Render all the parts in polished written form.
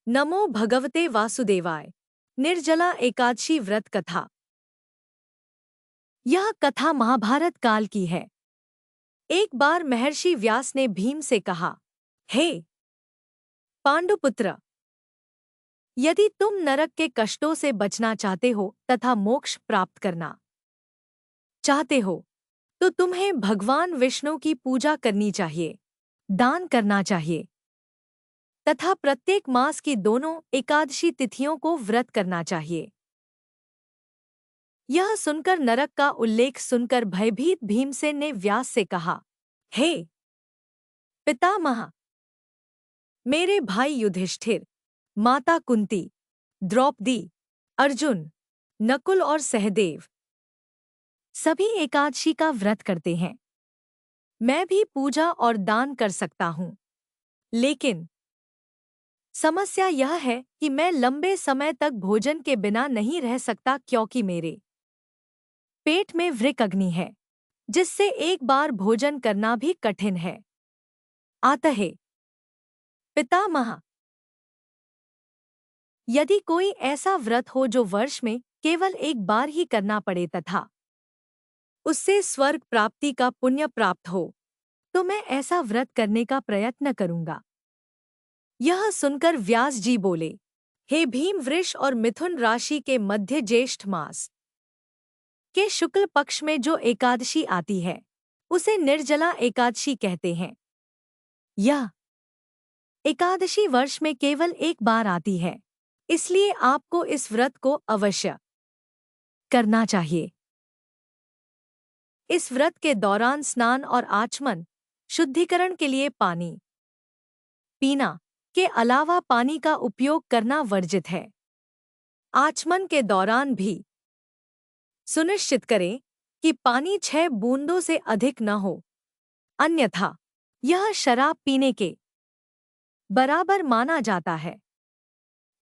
नमो भगवते वासुदेवाय। निर्जला एकादशी व्रत कथा। यह कथा महाभारत काल की है। एक बार महर्षि व्यास ने भीम से कहा, हे पांडुपुत्र, यदि तुम नरक के कष्टों से बचना चाहते हो तथा मोक्ष प्राप्त करना चाहते हो, तो तुम्हें भगवान विष्णु की पूजा करनी चाहिए, दान करना चाहिए तथा प्रत्येक मास की दोनों एकादशी तिथियों को व्रत करना चाहिए। यह सुनकर नरक का उल्लेख सुनकर भयभीत भीमसेन ने व्यास से कहा, हे पितामह, मेरे भाई युधिष्ठिर, माता कुंती, द्रौपदी, अर्जुन, नकुल और सहदेव सभी एकादशी का व्रत करते हैं। मैं भी पूजा और दान कर सकता हूँ, लेकिन समस्या यह है कि मैं लंबे समय तक भोजन के बिना नहीं रह सकता, क्योंकि मेरे पेट में वृक्क अग्नि है, जिससे एक बार भोजन करना भी कठिन है। अतः पितामह, यदि कोई ऐसा व्रत हो जो वर्ष में केवल एक बार ही करना पड़े तथा उससे स्वर्ग प्राप्ति का पुण्य प्राप्त हो, तो मैं ऐसा व्रत करने का प्रयत्न करूंगा। यह सुनकर व्यास जी बोले, हे भीम, वृष और मिथुन राशि के मध्य ज्येष्ठ मास के शुक्ल पक्ष में जो एकादशी आती है, उसे निर्जला एकादशी कहते हैं। यह एकादशी वर्ष में केवल एक बार आती है, इसलिए आपको इस व्रत को अवश्य करना चाहिए। इस व्रत के दौरान स्नान और आचमन, शुद्धिकरण के लिए पानी पीना के अलावा पानी का उपयोग करना वर्जित है। आचमन के दौरान भी सुनिश्चित करें कि पानी 6 बूंदों से अधिक न हो, अन्यथा यह शराब पीने के बराबर माना जाता है।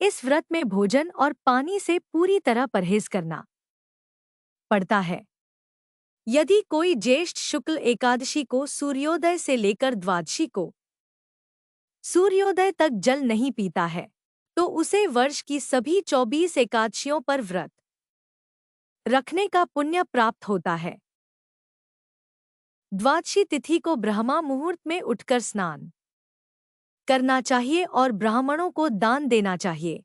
इस व्रत में भोजन और पानी से पूरी तरह परहेज करना पड़ता है। यदि कोई ज्येष्ठ शुक्ल एकादशी को सूर्योदय से लेकर द्वादशी को सूर्योदय तक जल नहीं पीता है, तो उसे वर्ष की सभी 24 एकादशियों पर व्रत रखने का पुण्य प्राप्त होता है। द्वादशी तिथि को ब्रह्मा मुहूर्त में उठकर स्नान करना चाहिए और ब्राह्मणों को दान देना चाहिए।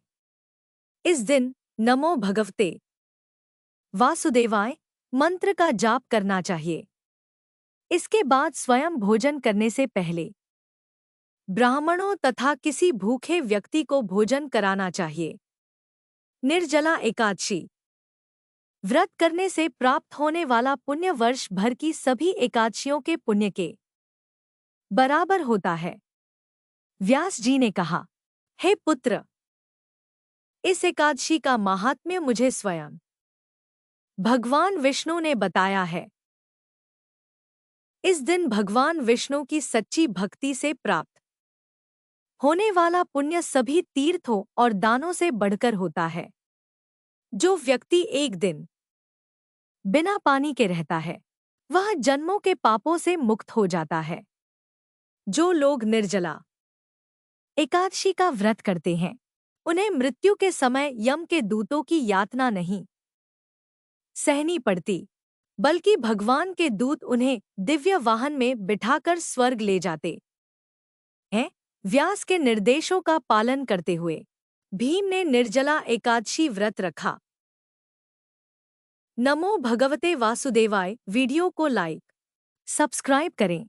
इस दिन नमो भगवते वासुदेवाय मंत्र का जाप करना चाहिए। इसके बाद स्वयं भोजन करने से पहले ब्राह्मणों तथा किसी भूखे व्यक्ति को भोजन कराना चाहिए। निर्जला एकादशी व्रत करने से प्राप्त होने वाला पुण्य वर्ष भर की सभी एकादशियों के पुण्य के बराबर होता है। व्यास जी ने कहा, हे पुत्र, इस एकादशी का महात्म्य मुझे स्वयं भगवान विष्णु ने बताया है। इस दिन भगवान विष्णु की सच्ची भक्ति से प्राप्त होने वाला पुण्य सभी तीर्थों और दानों से बढ़कर होता है। जो व्यक्ति एक दिन बिना पानी के रहता है, वह जन्मों के पापों से मुक्त हो जाता है। जो लोग निर्जला एकादशी का व्रत करते हैं, उन्हें मृत्यु के समय यम के दूतों की यातना नहीं सहनी पड़ती, बल्कि भगवान के दूत उन्हें दिव्य वाहन में बिठाकर स्वर्ग ले जाते हैं। व्यास के निर्देशों का पालन करते हुए भीम ने निर्जला एकादशी व्रत रखा। नमो भगवते वासुदेवाय। वीडियो को लाइक, सब्सक्राइब करें।